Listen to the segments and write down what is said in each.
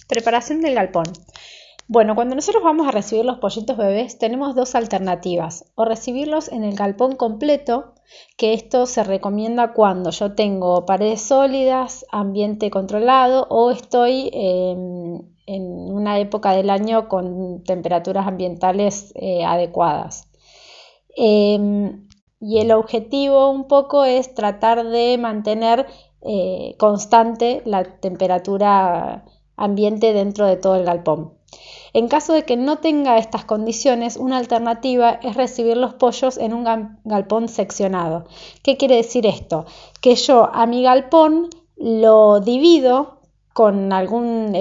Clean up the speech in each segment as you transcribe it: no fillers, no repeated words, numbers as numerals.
Preparación del galpón. Bueno, cuando nosotros vamos a recibir los pollitos bebés tenemos dos alternativas. O recibirlos en el galpón completo, que esto se recomienda cuando yo tengo paredes sólidas, ambiente controlado o estoy en una época del año con temperaturas ambientales adecuadas. Y el objetivo un poco es tratar de mantener constante la temperatura ambiente dentro de todo el galpón. En caso de que no tenga estas condiciones, una alternativa es recibir los pollos en un galpón seccionado. ¿Qué quiere decir esto? Que yo a mi galpón lo divido con algún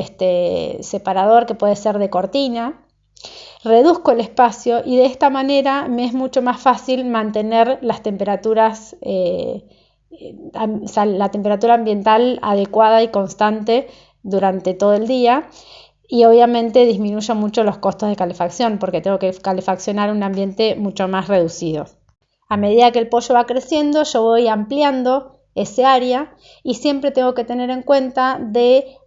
separador que puede ser de cortina, reduzco el espacio y de esta manera me es mucho más fácil mantener las temperaturas, la temperatura ambiental adecuada y constante durante todo el día. Y obviamente disminuyo mucho los costos de calefacción porque tengo que calefaccionar un ambiente mucho más reducido. A medida que el pollo va creciendo, yo voy ampliando ese área y siempre tengo que tener en cuenta de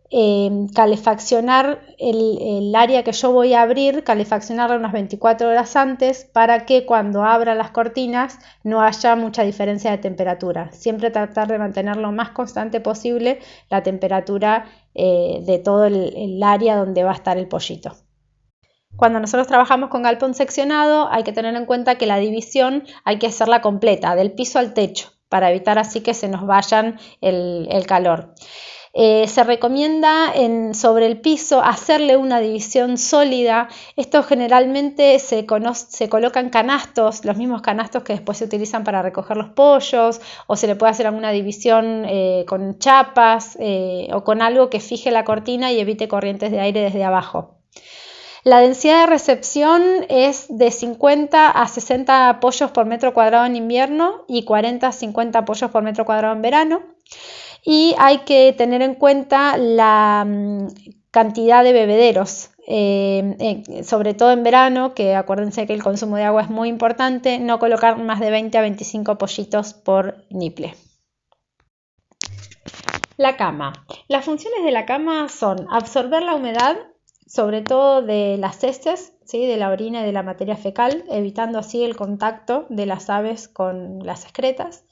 calefaccionar el área que yo voy a abrir, calefaccionarla unas 24 horas antes para que cuando abra las cortinas no haya mucha diferencia de temperatura. Siempre tratar de mantener lo más constante posible la temperatura de todo el área donde va a estar el pollito. Cuando nosotros trabajamos con galpón seccionado hay que tener en cuenta que la división hay que hacerla completa, del piso al techo, para evitar así que se nos vayan el calor. Se recomienda sobre el piso hacerle una división sólida. Esto generalmente se colocan canastos, los mismos canastos que después se utilizan para recoger los pollos, o se le puede hacer alguna división con chapas o con algo que fije la cortina y evite corrientes de aire desde abajo. La densidad de recepción es de 50 a 60 pollos por metro cuadrado en invierno y 40 a 50 pollos por metro cuadrado en verano. Y hay que tener en cuenta la cantidad de bebederos, sobre todo en verano, que acuérdense que el consumo de agua es muy importante, no colocar más de 20 a 25 pollitos por niple. La cama. Las funciones de la cama son absorber la humedad, sobre todo de las heces, ¿sí? De la orina y de la materia fecal, evitando así el contacto de las aves con las excretas.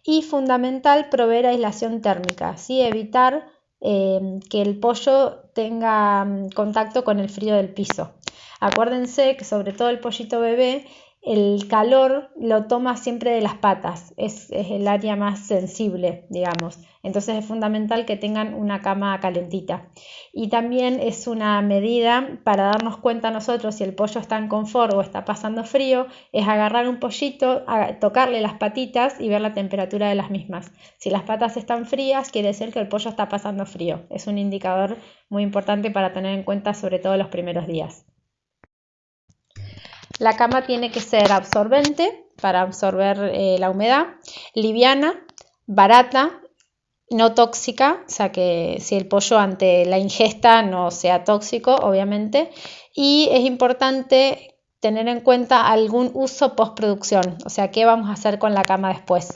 Y fundamental, proveer aislación térmica, ¿sí? Evitar que el pollo tenga contacto con el frío del piso. Acuérdense que sobre todo el pollito bebé, el calor lo toma siempre de las patas, es el área más sensible, digamos. Entonces es fundamental que tengan una cama calentita. Y también es una medida para darnos cuenta nosotros si el pollo está en confort o está pasando frío, es agarrar un pollito, tocarle las patitas y ver la temperatura de las mismas. Si las patas están frías, quiere decir que el pollo está pasando frío. Es un indicador muy importante para tener en cuenta, sobre todo los primeros días. La cama tiene que ser absorbente para absorber la humedad, liviana, barata, no tóxica, o sea que si el pollo ante la ingesta no sea tóxico, obviamente, y es importante tener en cuenta algún uso postproducción, o sea, qué vamos a hacer con la cama después.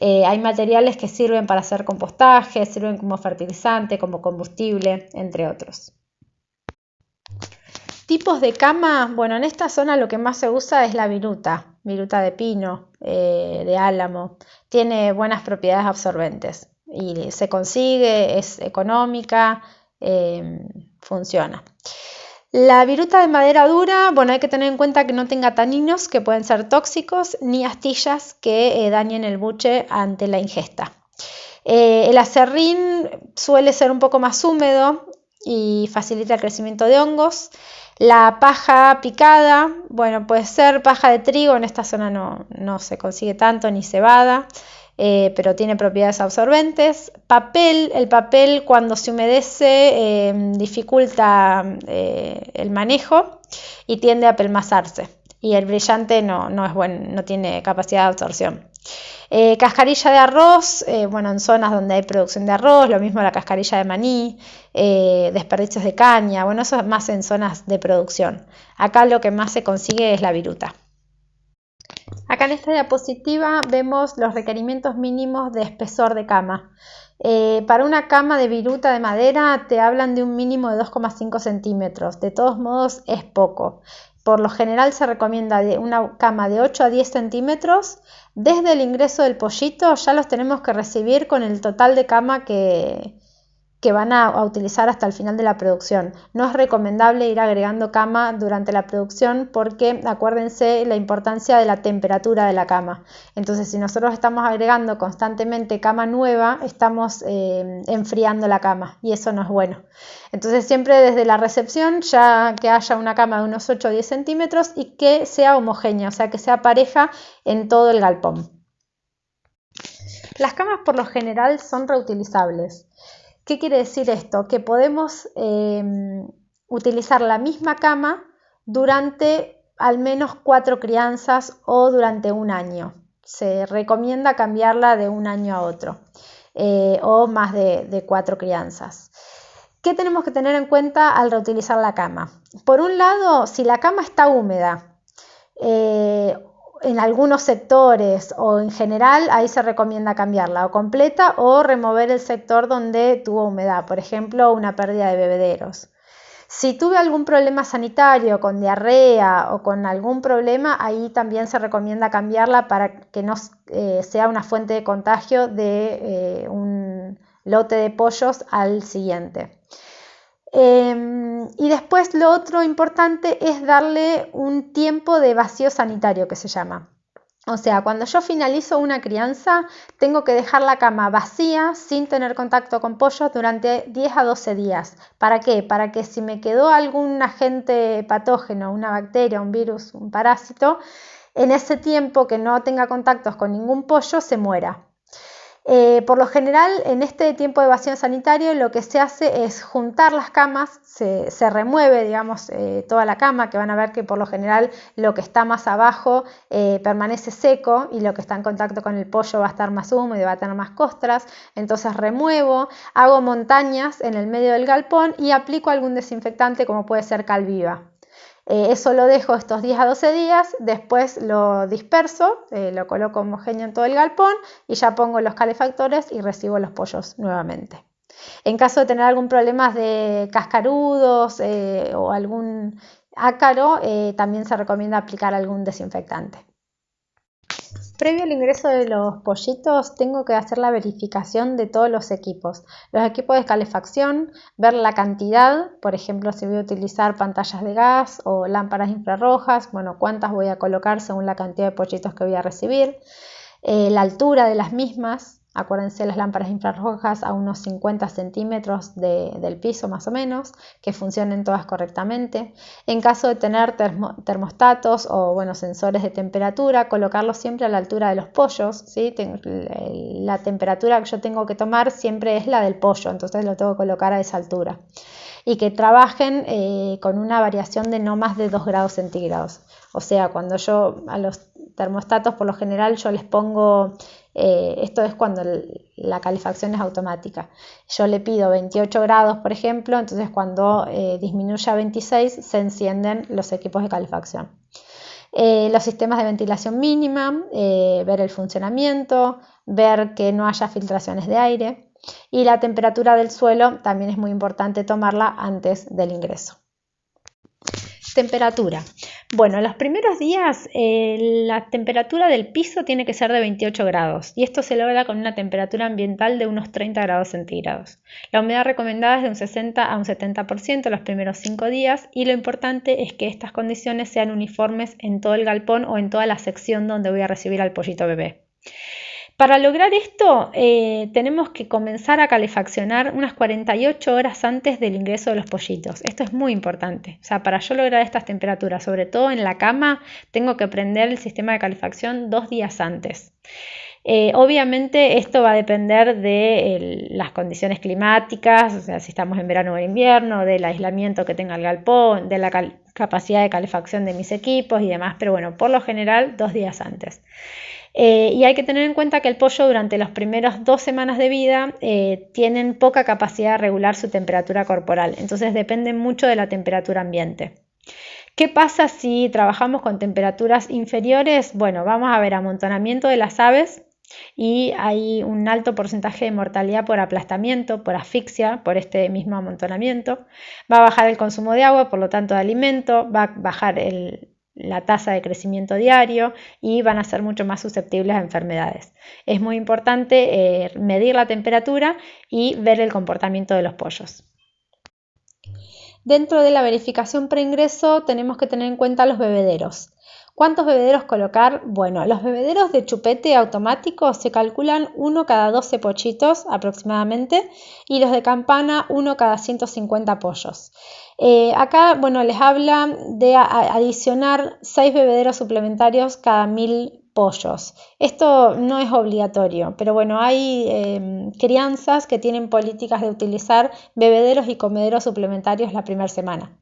Hay materiales que sirven para hacer compostaje, sirven como fertilizante, como combustible, entre otros. Tipos de cama, bueno, en esta zona lo que más se usa es la viruta de pino, de álamo. Tiene buenas propiedades absorbentes y se consigue, es económica, funciona. La viruta de madera dura, bueno, hay que tener en cuenta que no tenga taninos que pueden ser tóxicos ni astillas que dañen el buche ante la ingesta. El aserrín suele ser un poco más húmedo y facilita el crecimiento de hongos. La paja picada, bueno, puede ser paja de trigo, en esta zona no se consigue tanto, ni cebada, pero tiene propiedades absorbentes. El papel cuando se humedece dificulta el manejo y tiende a pelmazarse. Y el brillante no tiene capacidad de absorción. Cascarilla de arroz, en zonas donde hay producción de arroz, lo mismo la cascarilla de maní, desperdicios de caña, eso es más en zonas de producción. Acá lo que más se consigue es la viruta. Acá en esta diapositiva vemos los requerimientos mínimos de espesor de cama. Para una cama de viruta de madera te hablan de un mínimo de 2,5 centímetros. De todos modos es poco. Por lo general se recomienda de una cama de 8 a 10 centímetros. Desde el ingreso del pollito ya los tenemos que recibir con el total de cama que van a utilizar hasta el final de la producción. No es recomendable ir agregando cama durante la producción porque acuérdense la importancia de la temperatura de la cama. Entonces, si nosotros estamos agregando constantemente cama nueva, estamos enfriando la cama y eso no es bueno. Entonces, siempre desde la recepción, ya que haya una cama de unos 8 o 10 centímetros y que sea homogénea, o sea, que sea pareja en todo el galpón. Las camas por lo general son reutilizables. ¿Qué quiere decir esto? Que podemos utilizar la misma cama durante al menos 4 crianzas o durante un año. Se recomienda cambiarla de un año a otro o más de 4 crianzas. ¿Qué tenemos que tener en cuenta al reutilizar la cama? Por un lado, si la cama está húmeda, en algunos sectores o en general, ahí se recomienda cambiarla o completa o remover el sector donde tuvo humedad, por ejemplo, una pérdida de bebederos. Si tuve algún problema sanitario con diarrea o con algún problema, ahí también se recomienda cambiarla para que no sea una fuente de contagio de un lote de pollos al siguiente. Y después lo otro importante es darle un tiempo de vacío sanitario que se llama. O sea, cuando yo finalizo una crianza, tengo que dejar la cama vacía sin tener contacto con pollos durante 10 a 12 días. ¿Para qué? Para que si me quedó algún agente patógeno, una bacteria, un virus, un parásito, en ese tiempo que no tenga contactos con ningún pollo, se muera. Por lo general, en este tiempo de vacío sanitario lo que se hace es juntar las camas, se remueve, digamos, toda la cama, que van a ver que por lo general lo que está más abajo permanece seco y lo que está en contacto con el pollo va a estar más húmedo y va a tener más costras. Entonces remuevo, hago montañas en el medio del galpón y aplico algún desinfectante como puede ser cal viva. Eso lo dejo estos 10 a 12 días, después lo disperso, lo coloco homogéneo en todo el galpón y ya pongo los calefactores y recibo los pollos nuevamente. En caso de tener algún problema de cascarudos o algún ácaro, también se recomienda aplicar algún desinfectante. Previo al ingreso de los pollitos tengo que hacer la verificación de todos los equipos de calefacción, ver la cantidad, por ejemplo si voy a utilizar pantallas de gas o lámparas infrarrojas, bueno, cuántas voy a colocar según la cantidad de pollitos que voy a recibir, la altura de las mismas. Acuérdense las lámparas infrarrojas a unos 50 centímetros del piso más o menos, que funcionen todas correctamente. En caso de tener termostatos o sensores de temperatura, colocarlos siempre a la altura de los pollos, ¿sí? La temperatura que yo tengo que tomar siempre es la del pollo, entonces lo tengo que colocar a esa altura. Y que trabajen con una variación de no más de 2 grados centígrados. O sea, cuando yo a los termostatos por lo general yo les pongo, esto es cuando la calefacción es automática, yo le pido 28 grados por ejemplo, entonces cuando disminuye a 26 se encienden los equipos de calefacción. Los sistemas de ventilación mínima, ver el funcionamiento, ver que no haya filtraciones de aire y la temperatura del suelo también es muy importante tomarla antes del ingreso. Temperatura. Bueno, los primeros días la temperatura del piso tiene que ser de 28 grados y esto se logra con una temperatura ambiental de unos 30 grados centígrados. La humedad recomendada es de un 60 a un 70% los primeros 5 días y lo importante es que estas condiciones sean uniformes en todo el galpón o en toda la sección donde voy a recibir al pollito bebé. Para lograr esto tenemos que comenzar a calefaccionar unas 48 horas antes del ingreso de los pollitos. Esto es muy importante. O sea, para yo lograr estas temperaturas, sobre todo en la cama, tengo que prender el sistema de calefacción 2 días antes. Obviamente esto va a depender de las condiciones climáticas, o sea, si estamos en verano o en invierno, del aislamiento que tenga el galpón, de la capacidad de calefacción de mis equipos y demás, pero bueno, por lo general 2 días antes. Y hay que tener en cuenta que el pollo durante las primeras 2 semanas de vida tienen poca capacidad de regular su temperatura corporal, entonces depende mucho de la temperatura ambiente. ¿Qué pasa si trabajamos con temperaturas inferiores? Bueno, vamos a ver amontonamiento de las aves, y hay un alto porcentaje de mortalidad por aplastamiento, por asfixia, por este mismo amontonamiento. Va a bajar el consumo de agua, por lo tanto de alimento, va a bajar la tasa de crecimiento diario y van a ser mucho más susceptibles a enfermedades. Es muy importante medir la temperatura y ver el comportamiento de los pollos. Dentro de la verificación preingreso tenemos que tener en cuenta los bebederos. ¿Cuántos bebederos colocar? Bueno, los bebederos de chupete automático se calculan 1 cada 12 pollitos aproximadamente y los de campana 1 cada 150 pollos. Acá, bueno, les habla de adicionar 6 bebederos suplementarios cada 1000 pollos. Esto no es obligatorio, pero bueno, hay crianzas que tienen políticas de utilizar bebederos y comederos suplementarios la primera semana.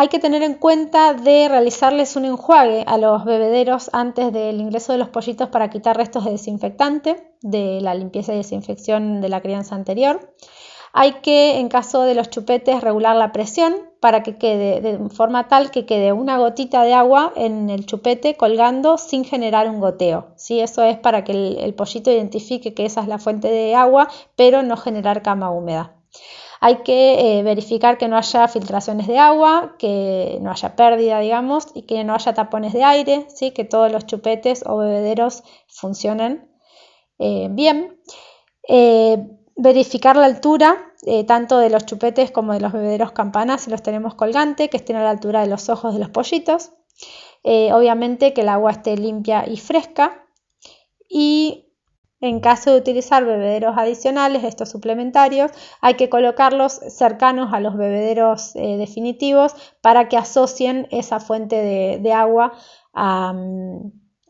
Hay que tener en cuenta de realizarles un enjuague a los bebederos antes del ingreso de los pollitos para quitar restos de desinfectante de la limpieza y desinfección de la crianza anterior. Hay que, en caso de los chupetes, regular la presión para que quede de forma tal que quede una gotita de agua en el chupete colgando sin generar un goteo, ¿sí? Eso es para que el pollito identifique que esa es la fuente de agua, pero no generar cama húmeda. Hay que verificar que no haya filtraciones de agua, que no haya pérdida, digamos, y que no haya tapones de aire, ¿sí? Que todos los chupetes o bebederos funcionen bien. Verificar la altura, tanto de los chupetes como de los bebederos campanas, si los tenemos colgante, que estén a la altura de los ojos de los pollitos. Obviamente que el agua esté limpia y fresca. Y en caso de utilizar bebederos adicionales, estos suplementarios, hay que colocarlos cercanos a los bebederos definitivos para que asocien esa fuente de agua a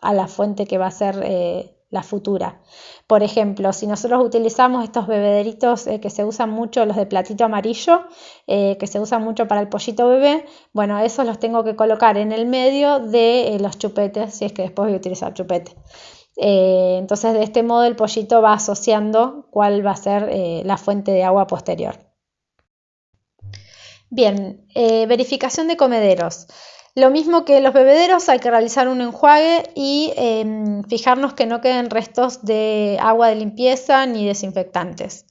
la fuente que va a ser la futura. Por ejemplo, si nosotros utilizamos estos bebederitos que se usan mucho, los de platito amarillo, que se usan mucho para el pollito bebé, bueno, esos los tengo que colocar en el medio de los chupetes, si es que después voy a utilizar chupete. Entonces de este modo el pollito va asociando cuál va a ser la fuente de agua posterior. Bien, verificación de comederos. Lo mismo que los bebederos, hay que realizar un enjuague y fijarnos que no queden restos de agua de limpieza ni desinfectantes.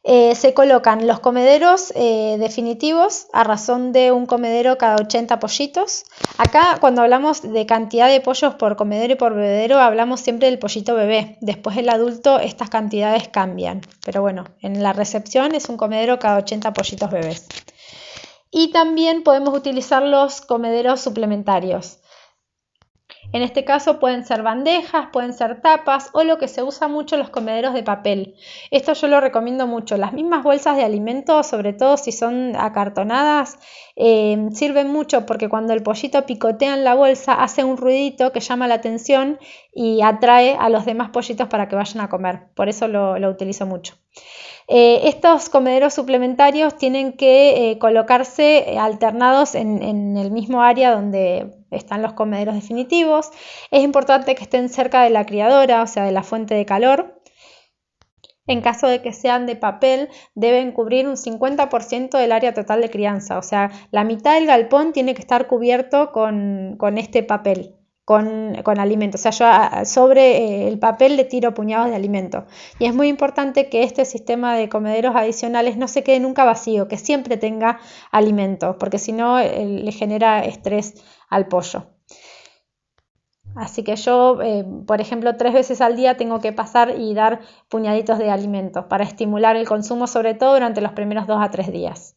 Se colocan los comederos definitivos a razón de un comedero cada 80 pollitos. Acá cuando hablamos de cantidad de pollos por comedero y por bebedero hablamos siempre del pollito bebé. Después el adulto estas cantidades cambian, pero bueno, en la recepción es un comedero cada 80 pollitos bebés. Y también podemos utilizar los comederos suplementarios. En este caso pueden ser bandejas, pueden ser tapas o lo que se usa mucho los comederos de papel. Esto yo lo recomiendo mucho. Las mismas bolsas de alimentos, sobre todo si son acartonadas, sirven mucho porque cuando el pollito picotea en la bolsa hace un ruidito que llama la atención y atrae a los demás pollitos para que vayan a comer. Por eso lo utilizo mucho. Estos comederos suplementarios tienen que colocarse alternados en el mismo área donde están los comederos definitivos. Es importante que estén cerca de la criadora, o sea, de la fuente de calor. En caso de que sean de papel, deben cubrir un 50% del área total de crianza, o sea, la mitad del galpón tiene que estar cubierto con este papel. Con alimento, o sea, yo sobre el papel le tiro puñados de alimento y es muy importante que este sistema de comederos adicionales no se quede nunca vacío, que siempre tenga alimento, porque si no le genera estrés al pollo. Así que yo, por ejemplo, 3 veces al día tengo que pasar y dar puñaditos de alimento para estimular el consumo, sobre todo durante los primeros 2 a 3 días.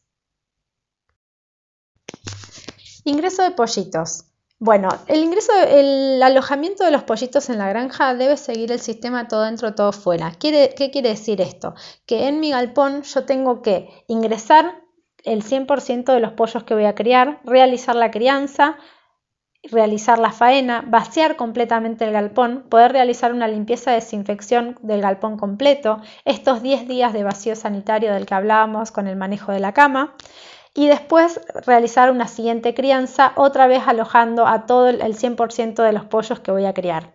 Ingreso de pollitos. Bueno, el alojamiento de los pollitos en la granja debe seguir el sistema todo dentro, todo fuera. ¿Qué quiere decir esto? Que en mi galpón yo tengo que ingresar el 100% de los pollos que voy a criar, realizar la crianza, realizar la faena, vaciar completamente el galpón, poder realizar una limpieza de desinfección del galpón completo, estos 10 días de vacío sanitario del que hablábamos con el manejo de la cama, y después realizar una siguiente crianza, otra vez alojando a todo el 100% de los pollos que voy a criar.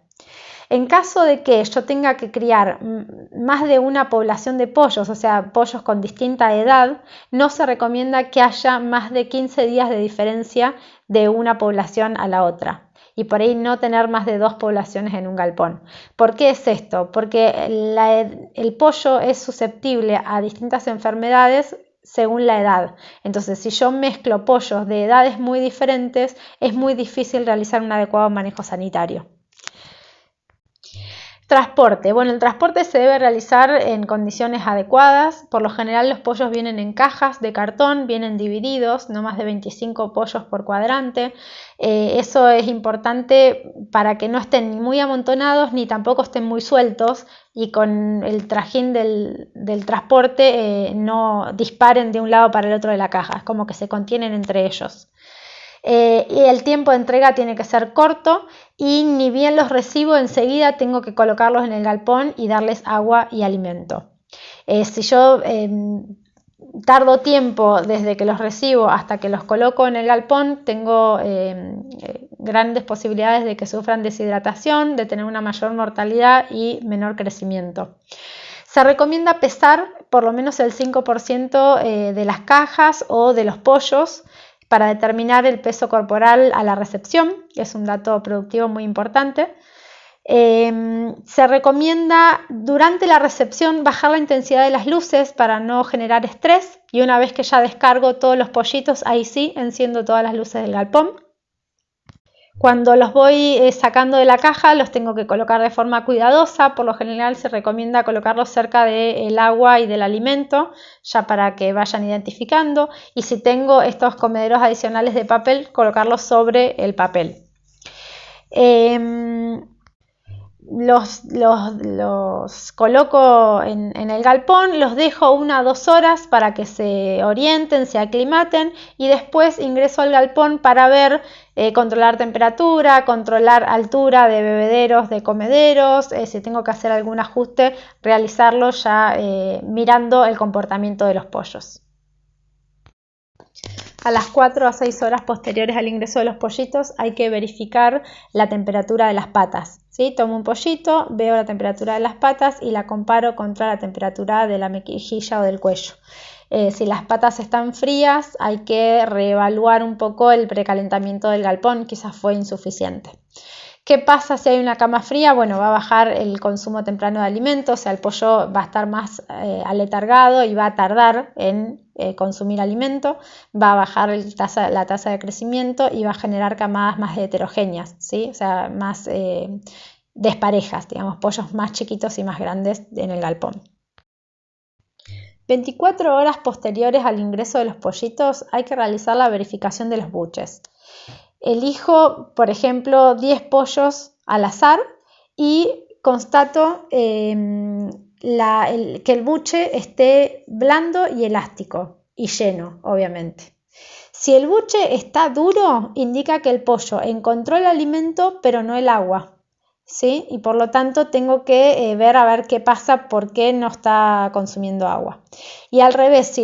En caso de que yo tenga que criar más de una población de pollos, o sea, pollos con distinta edad, no se recomienda que haya más de 15 días de diferencia de una población a la otra. y por ahí no tener más de 2 poblaciones en un galpón. ¿Por qué es esto? Porque el pollo es susceptible a distintas enfermedades según la edad. Entonces, si yo mezclo pollos de edades muy diferentes, es muy difícil realizar un adecuado manejo sanitario. Transporte. Bueno, el transporte se debe realizar en condiciones adecuadas. Por lo general los pollos vienen en cajas de cartón, vienen divididos, no más de 25 pollos por cuadrante. Eso es importante para que no estén ni muy amontonados ni tampoco estén muy sueltos y con el trajín del transporte no disparen de un lado para el otro de la caja. Es como que se contienen entre ellos. Y el tiempo de entrega tiene que ser corto y ni bien los recibo enseguida tengo que colocarlos en el galpón y darles agua y alimento. Si yo tardo tiempo desde que los recibo hasta que los coloco en el galpón, tengo grandes posibilidades de que sufran deshidratación, de tener una mayor mortalidad y menor crecimiento. Se recomienda pesar por lo menos el 5% de las cajas o de los pollos para determinar el peso corporal a la recepción, que es un dato productivo muy importante. Se recomienda durante la recepción bajar la intensidad de las luces para no generar estrés y una vez que ya descargo todos los pollitos, ahí sí enciendo todas las luces del galpón. Cuando los voy sacando de la caja los tengo que colocar de forma cuidadosa, por lo general se recomienda colocarlos cerca del agua y del alimento, ya para que vayan identificando, y si tengo estos comederos adicionales de papel, colocarlos sobre el papel. Los coloco en el galpón, los dejo 1 o 2 horas para que se orienten, se aclimaten y después ingreso al galpón para ver, controlar temperatura, controlar altura de bebederos, de comederos, si tengo que hacer algún ajuste, realizarlo ya mirando el comportamiento de los pollos. A las 4 a 6 horas posteriores al ingreso de los pollitos hay que verificar la temperatura de las patas, ¿sí? Tomo un pollito, veo la temperatura de las patas y la comparo contra la temperatura de la mejilla o del cuello. Si las patas están frías hay que reevaluar un poco el precalentamiento del galpón, quizás fue insuficiente. ¿Qué pasa si hay una cama fría? Bueno, va a bajar el consumo temprano de alimentos, o sea, el pollo va a estar más aletargado y va a tardar en consumir alimento, va a bajar la tasa de crecimiento y va a generar camadas más heterogéneas, ¿sí? O sea, más desparejas, digamos, pollos más chiquitos y más grandes en el galpón. 24 horas posteriores al ingreso de los pollitos hay que realizar la verificación de los buches. Elijo, por ejemplo, 10 pollos al azar y constato que el buche esté blando y elástico y lleno, obviamente. Si el buche está duro, indica que el pollo encontró el alimento pero no el agua, ¿sí? Y por lo tanto tengo que ver a ver qué pasa, por qué no está consumiendo agua. Y al revés, si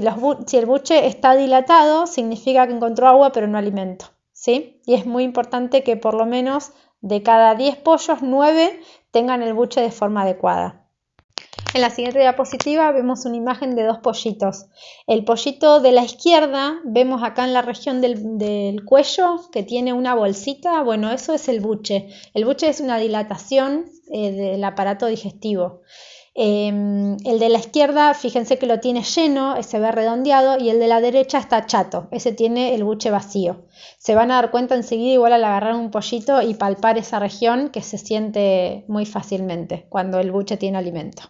el buche está dilatado, significa que encontró agua pero no alimento, ¿sí? Y es muy importante que por lo menos de cada 10 pollos, 9 tengan el buche de forma adecuada. En la siguiente diapositiva vemos una imagen de 2 pollitos. El pollito de la izquierda, vemos acá en la región del cuello que tiene una bolsita. Bueno, eso es el buche. El buche es una dilatación del aparato digestivo. El de la izquierda, fíjense que lo tiene lleno, se ve redondeado, y el de la derecha está chato, ese tiene el buche vacío. Se van a dar cuenta enseguida, igual al agarrar un pollito y palpar esa región, que se siente muy fácilmente cuando el buche tiene alimento.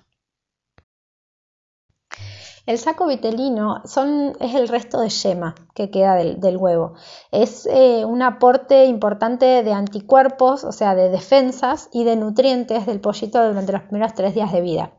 El saco vitelino es el resto de yema que queda del huevo. Es un aporte importante de anticuerpos, o sea, de defensas y de nutrientes del pollito durante los primeros 3 días de vida.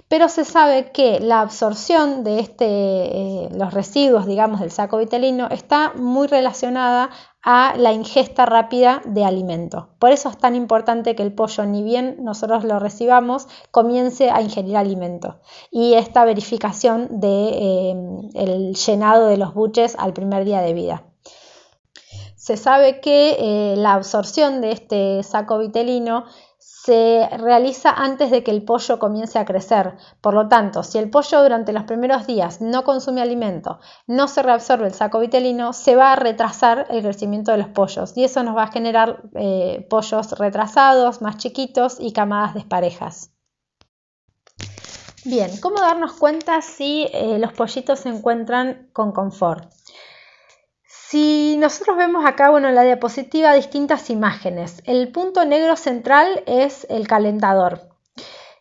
Pero se sabe que la absorción de los residuos, digamos, del saco vitelino está muy relacionada a la ingesta rápida de alimento. Por eso es tan importante que el pollo, ni bien nosotros lo recibamos, comience a ingerir alimento. Y esta verificación del llenado de los buches al primer día de vida. Se sabe que la absorción de este saco vitelino se realiza antes de que el pollo comience a crecer. Por lo tanto, si el pollo durante los primeros días no consume alimento, no se reabsorbe el saco vitelino, se va a retrasar el crecimiento de los pollos y eso nos va a generar pollos retrasados, más chiquitos y camadas desparejas. Bien, ¿cómo darnos cuenta si los pollitos se encuentran con confort? Si nosotros vemos acá, en la diapositiva distintas imágenes. El punto negro central es el calentador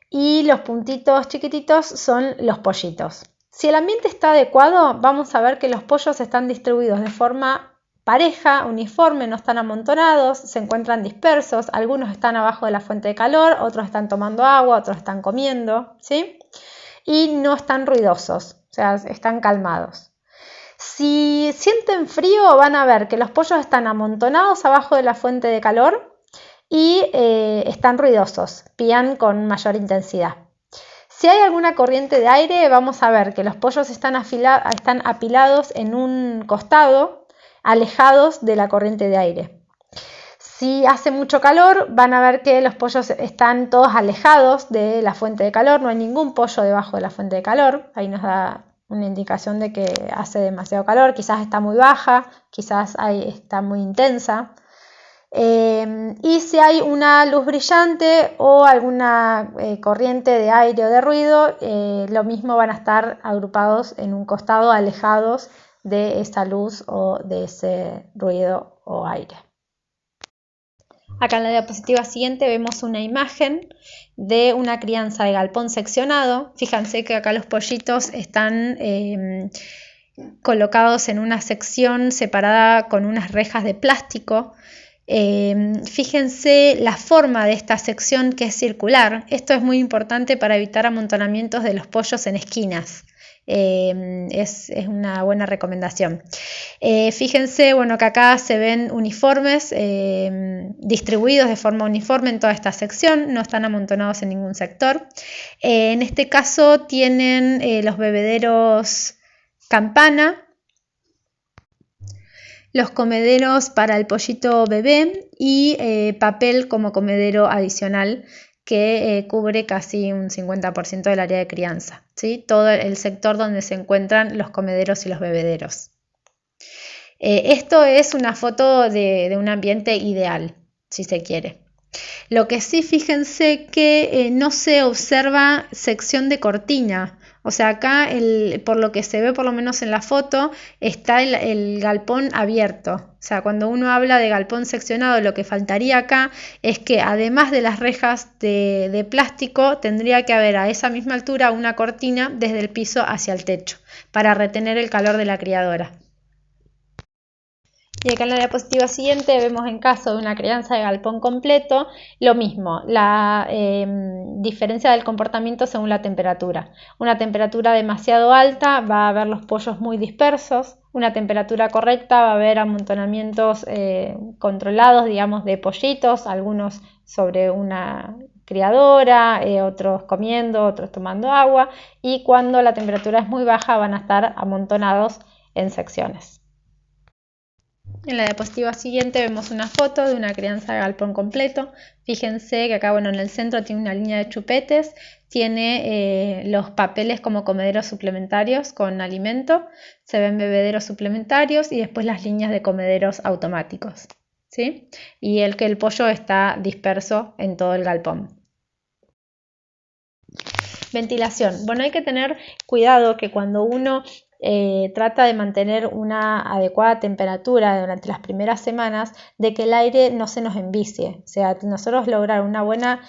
y los puntitos chiquititos son los pollitos. Si el ambiente está adecuado, vamos a ver que los pollos están distribuidos de forma pareja, uniforme, no están amontonados, se encuentran dispersos, algunos están abajo de la fuente de calor, otros están tomando agua, otros están comiendo, ¿sí? Y no están ruidosos, o sea, están calmados. Si sienten frío, van a ver que los pollos están amontonados abajo de la fuente de calor y están ruidosos, pían con mayor intensidad. Si hay alguna corriente de aire, vamos a ver que los pollos están apilados en un costado, alejados de la corriente de aire. Si hace mucho calor, van a ver que los pollos están todos alejados de la fuente de calor, no hay ningún pollo debajo de la fuente de calor, ahí nos da una indicación de que hace demasiado calor, quizás está muy baja, quizás está muy intensa. Y si hay una luz brillante o alguna corriente de aire o de ruido, lo mismo, van a estar agrupados en un costado, alejados de esa luz o de ese ruido o aire. Acá en la diapositiva siguiente vemos una imagen de una crianza de galpón seccionado. Fíjense que acá los pollitos están colocados en una sección separada con unas rejas de plástico. Fíjense la forma de esta sección, que es circular. Esto es muy importante para evitar amontonamientos de los pollos en esquinas. Es una buena recomendación. Fíjense, que acá se ven uniformes, distribuidos de forma uniforme en toda esta sección, no están amontonados en ningún sector. En este caso tienen los bebederos campana, los comederos para el pollito bebé y papel como comedero adicional, que cubre casi un 50% del área de crianza, ¿sí? Todo el sector donde se encuentran los comederos y los bebederos. Esto es una foto de un ambiente ideal, si se quiere. Lo que sí, fíjense que no se observa sección de cortina. O sea, acá, por lo que se ve, por lo menos en la foto, está el galpón abierto. O sea, cuando uno habla de galpón seccionado, lo que faltaría acá es que, además de las rejas de plástico, tendría que haber a esa misma altura una cortina desde el piso hacia el techo para retener el calor de la criadora. Y acá en la diapositiva siguiente vemos, en caso de una crianza de galpón completo, lo mismo, la diferencia del comportamiento según la temperatura. Una temperatura demasiado alta va a ver los pollos muy dispersos, una temperatura correcta va a haber amontonamientos controlados, digamos, de pollitos, algunos sobre una criadora, otros comiendo, otros tomando agua, y cuando la temperatura es muy baja van a estar amontonados en secciones. En la diapositiva siguiente vemos una foto de una crianza de galpón completo. Fíjense que acá, en el centro tiene una línea de chupetes, tiene los papeles como comederos suplementarios con alimento, se ven bebederos suplementarios y después las líneas de comederos automáticos, ¿sí? Y que el pollo está disperso en todo el galpón. Ventilación. Hay que tener cuidado que cuando uno trata de mantener una adecuada temperatura durante las primeras semanas, de que el aire no se nos envicie. O sea, nosotros lograr una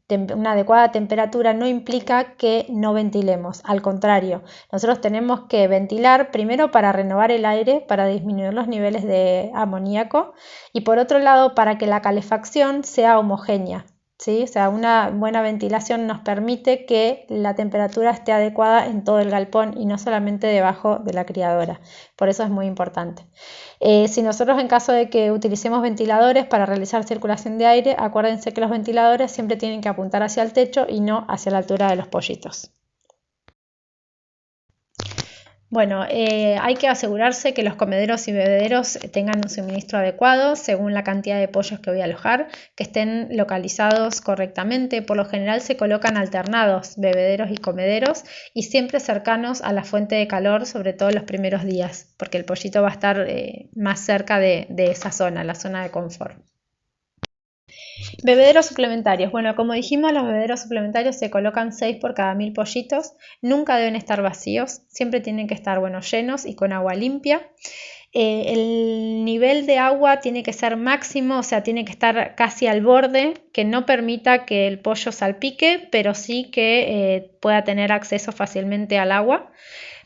adecuada temperatura no implica que no ventilemos. Al contrario, nosotros tenemos que ventilar primero para renovar el aire, para disminuir los niveles de amoníaco, y por otro lado para que la calefacción sea homogénea. ¿Sí? O sea, una buena ventilación nos permite que la temperatura esté adecuada en todo el galpón y no solamente debajo de la criadora. Por eso es muy importante. Si nosotros, en caso de que utilicemos ventiladores para realizar circulación de aire, acuérdense que los ventiladores siempre tienen que apuntar hacia el techo y no hacia la altura de los pollitos. Bueno, hay que asegurarse que los comederos y bebederos tengan un suministro adecuado según la cantidad de pollos que voy a alojar, que estén localizados correctamente. Por lo general se colocan alternados bebederos y comederos y siempre cercanos a la fuente de calor, sobre todo los primeros días, porque el pollito va a estar más cerca de esa zona, la zona de confort. Bebederos suplementarios. Bueno, como dijimos, los bebederos suplementarios se colocan 6 por cada 1000 pollitos. Nunca deben estar vacíos, siempre tienen que estar llenos y con agua limpia. El nivel de agua tiene que ser máximo, o sea, tiene que estar casi al borde, que no permita que el pollo salpique, pero sí que pueda tener acceso fácilmente al agua.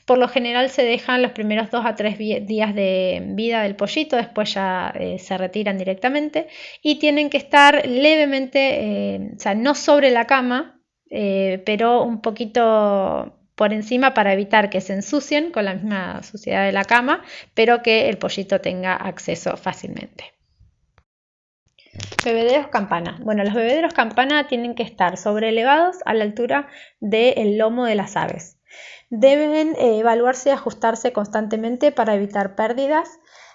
Por lo general se dejan los primeros 2 a 3 días de vida del pollito, después ya se retiran directamente y tienen que estar levemente, o sea, no sobre la cama, pero un poquito por encima para evitar que se ensucien con la misma suciedad de la cama, pero que el pollito tenga acceso fácilmente. Bebederos campana. Bueno, los bebederos campana tienen que estar sobreelevados a la altura del lomo de las aves. Deben evaluarse y ajustarse constantemente para evitar pérdidas.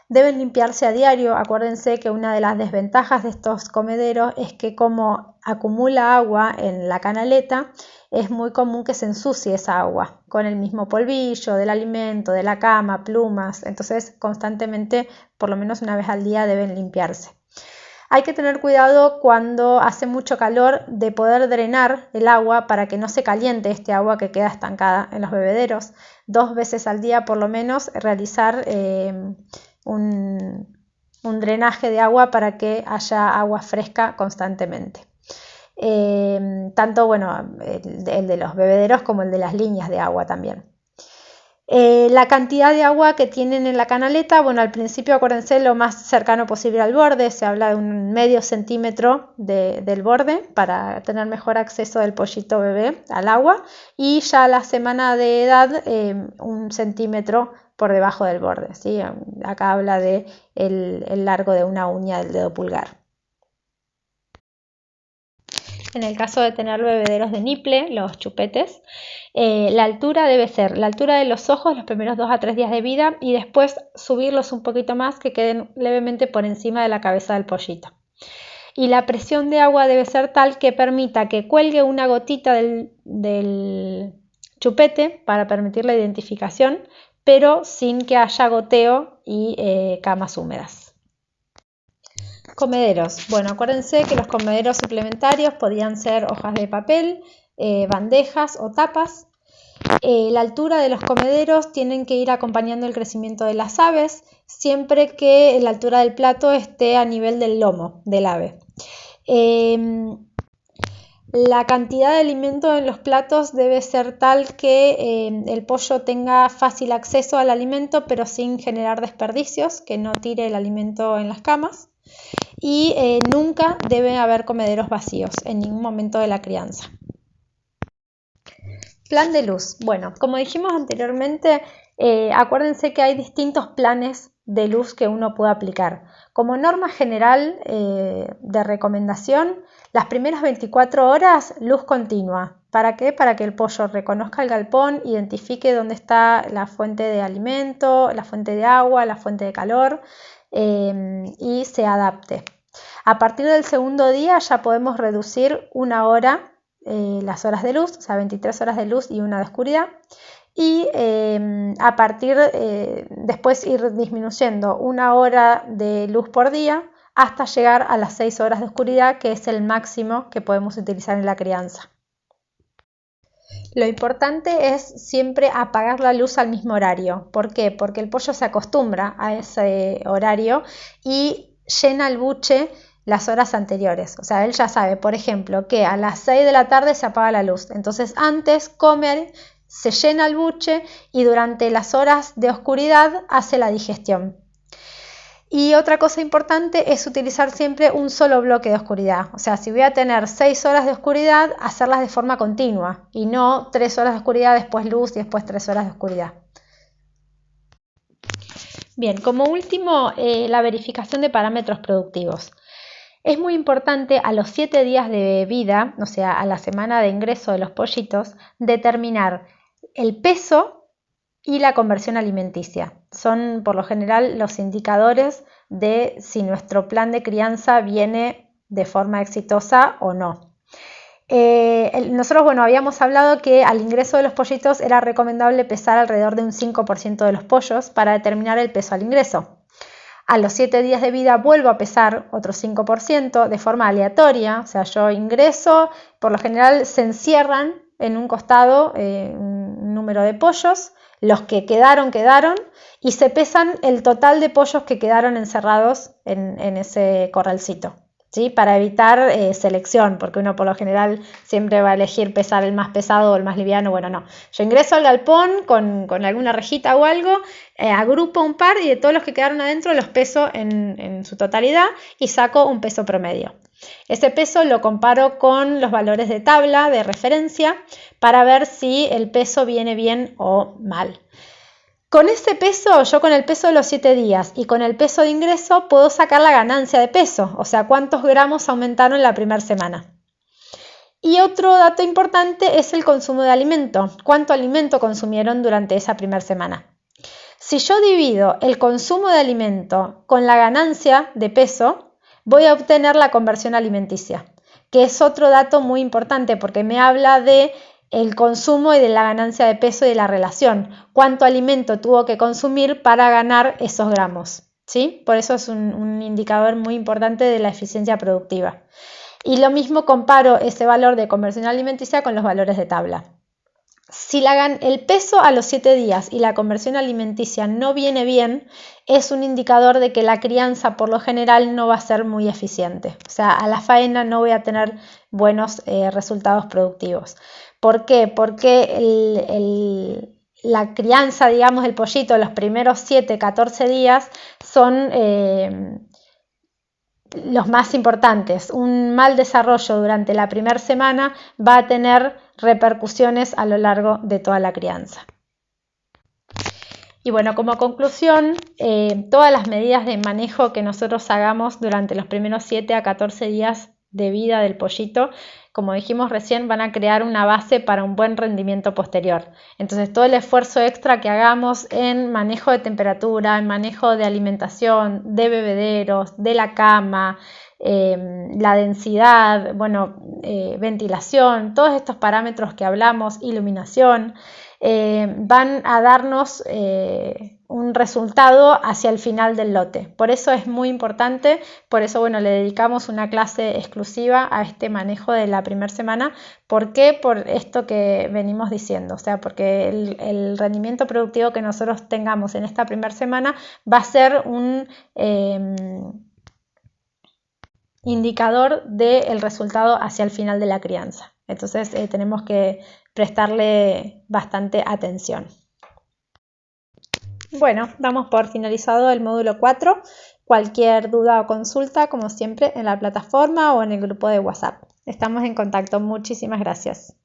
Deben limpiarse a diario. Acuérdense que una de las desventajas de estos comederos es que como acumula agua en la canaleta, es muy común que se ensucie esa agua con el mismo polvillo del alimento, de la cama, plumas. Entonces constantemente, por lo menos una vez al día, deben limpiarse. Hay que tener cuidado cuando hace mucho calor de poder drenar el agua para que no se caliente este agua que queda estancada en los bebederos. 2 veces al día por lo menos realizar un drenaje de agua para que haya agua fresca constantemente. Tanto el de los bebederos como el de las líneas de agua también. La cantidad de agua que tienen en la canaleta, bueno, al principio acuérdense lo más cercano posible al borde, se habla de un medio centímetro del borde para tener mejor acceso del pollito bebé al agua y ya a la semana de edad 1 centímetro por debajo del borde, ¿sí? Acá habla de el largo de una uña del dedo pulgar. En el caso de tener bebederos de nipple, los chupetes, la altura debe ser la altura de los ojos los primeros 2 a 3 días de vida y después subirlos un poquito más que queden levemente por encima de la cabeza del pollito. Y la presión de agua debe ser tal que permita que cuelgue una gotita del chupete para permitir la identificación, pero sin que haya goteo y camas húmedas. Comederos. Bueno, acuérdense que los comederos suplementarios podían ser hojas de papel, bandejas o tapas. La altura de los comederos tienen que ir acompañando el crecimiento de las aves, siempre que la altura del plato esté a nivel del lomo del ave. La cantidad de alimento en los platos debe ser tal que el pollo tenga fácil acceso al alimento, pero sin generar desperdicios, que no tire el alimento en las camas. Y nunca debe haber comederos vacíos en ningún momento de la crianza. Plan de luz. Bueno, como dijimos anteriormente, acuérdense que hay distintos planes de luz que uno puede aplicar. Como norma general de recomendación, las primeras 24 horas luz continua. ¿Para qué? Para que el pollo reconozca el galpón, identifique dónde está la fuente de alimento, la fuente de agua, la fuente de calor y se adapte. A partir del segundo día ya podemos reducir 1 hora las horas de luz, o sea 23 horas de luz y 1 de oscuridad y a partir después ir disminuyendo 1 hora de luz por día hasta llegar a las 6 horas de oscuridad, que es el máximo que podemos utilizar en la crianza. Lo importante es siempre apagar la luz al mismo horario. ¿Por qué? Porque el pollo se acostumbra a ese horario y llena el buche las horas anteriores. O sea, él ya sabe, por ejemplo, que a las 6 de la tarde se apaga la luz. Entonces antes come, se llena el buche y durante las horas de oscuridad hace la digestión. Y otra cosa importante es utilizar siempre un solo bloque de oscuridad. O sea, si voy a tener 6 horas de oscuridad, hacerlas de forma continua y no 3 horas de oscuridad, después luz y después 3 horas de oscuridad. Bien, como último, la verificación de parámetros productivos. Es muy importante a los 7 días de vida, o sea, a la semana de ingreso de los pollitos, determinar el peso y la conversión alimenticia. Son por lo general los indicadores de si nuestro plan de crianza viene de forma exitosa o no. Nosotros, habíamos hablado que al ingreso de los pollitos era recomendable pesar alrededor de un 5% de los pollos para determinar el peso al ingreso. A los 7 días de vida vuelvo a pesar otro 5% de forma aleatoria, o sea, yo ingreso, por lo general se encierran en un costado un número de pollos, los que quedaron, y se pesan el total de pollos que quedaron encerrados en ese corralcito, ¿sí? Para evitar selección, porque uno por lo general siempre va a elegir pesar el más pesado o el más liviano. Bueno, no. Yo ingreso al galpón con alguna rejita o algo, agrupo un par y de todos los que quedaron adentro los peso en su totalidad y saco un peso promedio. Ese peso lo comparo con los valores de tabla de referencia para ver si el peso viene bien o mal. Con ese peso, yo con el peso de los 7 días y con el peso de ingreso puedo sacar la ganancia de peso, o sea, cuántos gramos aumentaron la primera semana. Y otro dato importante es el consumo de alimento, cuánto alimento consumieron durante esa primera semana. Si yo divido el consumo de alimento con la ganancia de peso, voy a obtener la conversión alimenticia, que es otro dato muy importante porque me habla de el consumo y de la ganancia de peso y de la relación, cuánto alimento tuvo que consumir para ganar esos gramos, ¿sí? Por eso es un indicador muy importante de la eficiencia productiva. Y lo mismo comparo ese valor de conversión alimenticia con los valores de tabla. Si el peso a los 7 días y la conversión alimenticia no viene bien, es un indicador de que la crianza por lo general no va a ser muy eficiente. O sea, a la faena no voy a tener buenos resultados productivos. ¿Por qué? Porque la crianza, digamos, del pollito los primeros 7, 14 días son los más importantes. Un mal desarrollo durante la primera semana va a tener repercusiones a lo largo de toda la crianza. Y bueno, como conclusión, todas las medidas de manejo que nosotros hagamos durante los primeros 7 a 14 días de vida del pollito, como dijimos recién, van a crear una base para un buen rendimiento posterior. Entonces, todo el esfuerzo extra que hagamos en manejo de temperatura, en manejo de alimentación, de bebederos, de la cama, la densidad, ventilación, todos estos parámetros que hablamos, iluminación, van a darnos un resultado hacia el final del lote. Por eso es muy importante, por eso le dedicamos una clase exclusiva a este manejo de la primera semana. ¿Por qué? Por esto que venimos diciendo, o sea, porque el rendimiento productivo que nosotros tengamos en esta primera semana va a ser un indicador del resultado hacia el final de la crianza. Entonces tenemos que prestarle bastante atención. Bueno, damos por finalizado el módulo 4. Cualquier duda o consulta, como siempre, en la plataforma o en el grupo de WhatsApp. Estamos en contacto. Muchísimas gracias.